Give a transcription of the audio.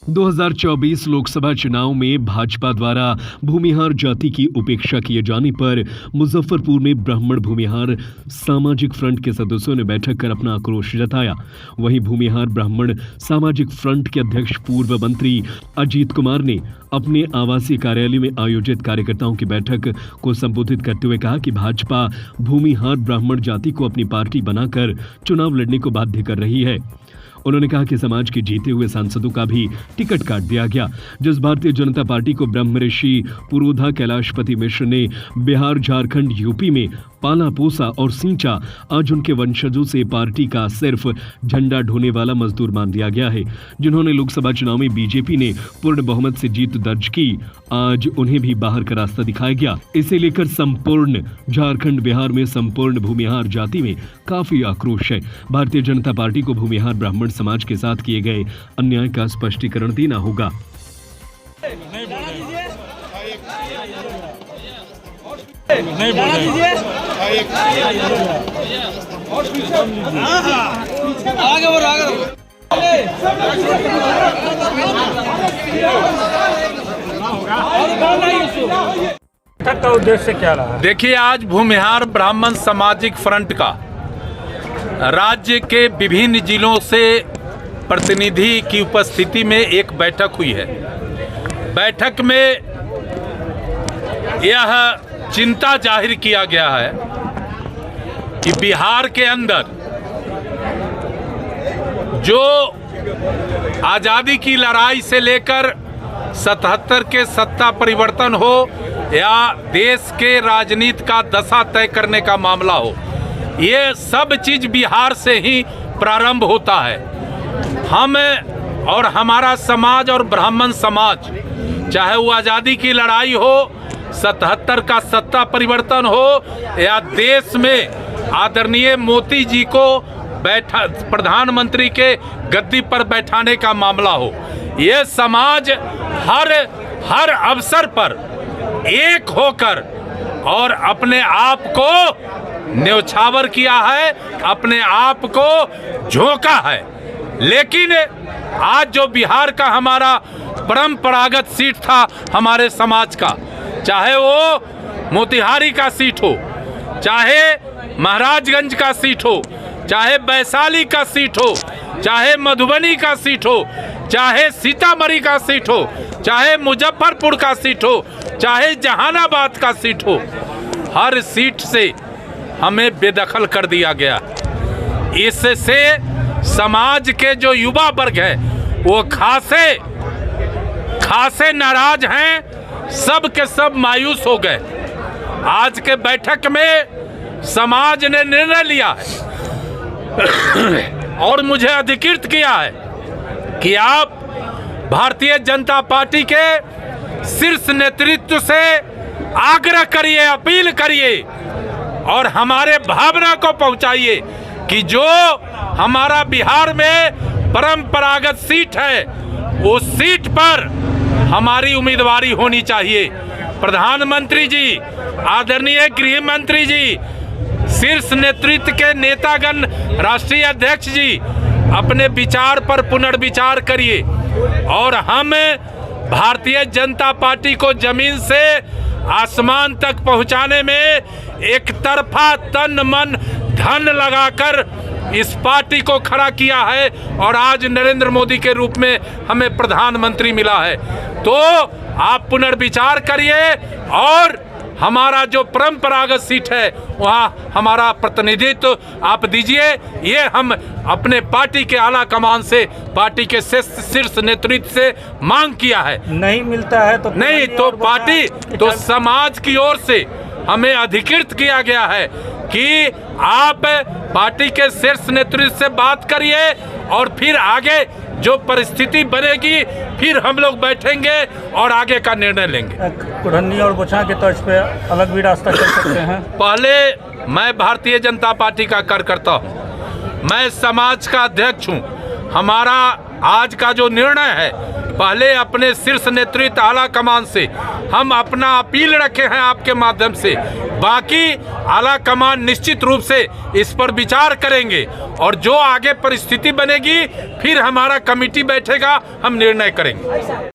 2024 लोकसभा चुनाव में भाजपा द्वारा भूमिहार जाति की उपेक्षा किए जाने पर मुजफ्फरपुर में ब्राह्मण भूमिहार सामाजिक फ्रंट के सदस्यों ने बैठक कर अपना आक्रोश जताया। वहीं भूमिहार ब्राह्मण सामाजिक फ्रंट के अध्यक्ष पूर्व मंत्री अजीत कुमार ने अपने आवासीय कार्यालय में आयोजित कार्यकर्ताओं की बैठक को संबोधित करते हुए कहा कि भाजपा भूमिहार ब्राह्मण जाति को अपनी पार्टी बनाकर चुनाव लड़ने को बाध्य कर रही है। उन्होंने कहा कि समाज के जीते हुए सांसदों का भी टिकट काट दिया गया। जिस भारतीय जनता पार्टी को ब्रह्मऋषि पुरोधा कैलाशपति मिश्र ने बिहार, झारखंड, यूपी में पाला पोसा और सींचा, आज उनके वंशजों से पार्टी का सिर्फ झंडा ढोने वाला मजदूर मान दिया गया है। जिन्होंने लोकसभा चुनाव में बीजेपी ने पूर्ण बहुमत से जीत दर्ज की, आज उन्हें भी बाहर का रास्ता दिखाया गया। इसे लेकर संपूर्ण झारखंड, बिहार में संपूर्ण भूमिहार जाति में काफी आक्रोश है। भारतीय जनता पार्टी को भूमिहार ब्राह्मण समाज के साथ किए गए अन्याय का स्पष्टीकरण देना होगा। नहीं बोल का उद्देश्य क्या रहा? देखिए, आज भूमिहार ब्राह्मण सामाजिक फ्रंट का राज्य के विभिन्न जिलों से प्रतिनिधि की उपस्थिति में एक बैठक हुई है। बैठक में यह चिंता जाहिर किया गया है कि बिहार के अंदर जो आज़ादी की लड़ाई से लेकर 77 के सत्ता परिवर्तन हो या देश के राजनीति का दशा तय करने का मामला हो, ये सब चीज़ बिहार से ही प्रारंभ होता है। हम और हमारा समाज और ब्राह्मण समाज, चाहे वो आज़ादी की लड़ाई हो, 77 का सत्ता परिवर्तन हो या देश में आदरणीय मोदी जी को प्रधानमंत्री के गद्दी पर बैठाने का मामला हो, ये समाज हर अवसर पर एक होकर और अपने आप को न्यौछावर किया है, अपने आप को झोंका है। लेकिन आज जो बिहार का हमारा परंपरागत सीट था हमारे समाज का, चाहे वो मोतिहारी का सीट हो, चाहे महाराजगंज का सीट हो, चाहे वैशाली का सीट हो, चाहे मधुबनी का सीट हो, चाहे सीतामढ़ी का सीट हो, चाहे मुजफ्फरपुर का सीट हो, चाहे जहानाबाद का सीट हो, हर सीट से हमें बेदखल कर दिया गया। इससे समाज के जो युवा वर्ग है वो खासे नाराज हैं, सब के सब मायूस हो गए। आज के बैठक में समाज ने निर्णय लिया है और मुझे अधिकृत किया है कि आप भारतीय जनता पार्टी के शीर्ष नेतृत्व से आग्रह करिए, अपील करिए और हमारे भावना को पहुंचाइए कि जो हमारा बिहार में परंपरागत सीट है उस सीट पर हमारी उम्मीदवारी होनी चाहिए। प्रधानमंत्री जी, आदरणीय गृह मंत्री जी, शीर्ष नेतृत्व के नेतागण, राष्ट्रीय अध्यक्ष जी, अपने विचार पर पुनर्विचार करिए और हम भारतीय जनता पार्टी को जमीन से आसमान तक पहुंचाने में एक तरफा तन मन धन लगाकर इस पार्टी को खड़ा किया है और आज नरेंद्र मोदी के रूप में हमें प्रधानमंत्री मिला है। तो आप पुनर्विचार करिए और हमारा जो परंपरागत सीट है वहाँ हमारा प्रतिनिधित्व आप दीजिए। ये हम अपने पार्टी के आला कमान से, पार्टी के शीर्ष नेतृत्व से मांग किया है। नहीं मिलता है तो नहीं तो पार्टी तो समाज की ओर से हमें अधिकृत किया गया है कि आप पार्टी के शीर्ष नेतृत्व से बात करिए और फिर आगे जो परिस्थिति बनेगी फिर हम लोग बैठेंगे और आगे का निर्णय लेंगे। कुढ़नी और बोछा के तर्ज पे अलग भी रास्ता चल सकते हैं। पहले मैं भारतीय जनता पार्टी का कार्यकर्ता हूँ, मैं समाज का अध्यक्ष हूँ। हमारा आज का जो निर्णय है पहले अपने शीर्ष नेतृत्व आला कमान से हम अपना अपील रखे हैं आपके माध्यम से। बाकी आला कमान निश्चित रूप से इस पर विचार करेंगे और जो आगे परिस्थिति बनेगी फिर हमारा कमेटी बैठेगा, हम निर्णय करेंगे।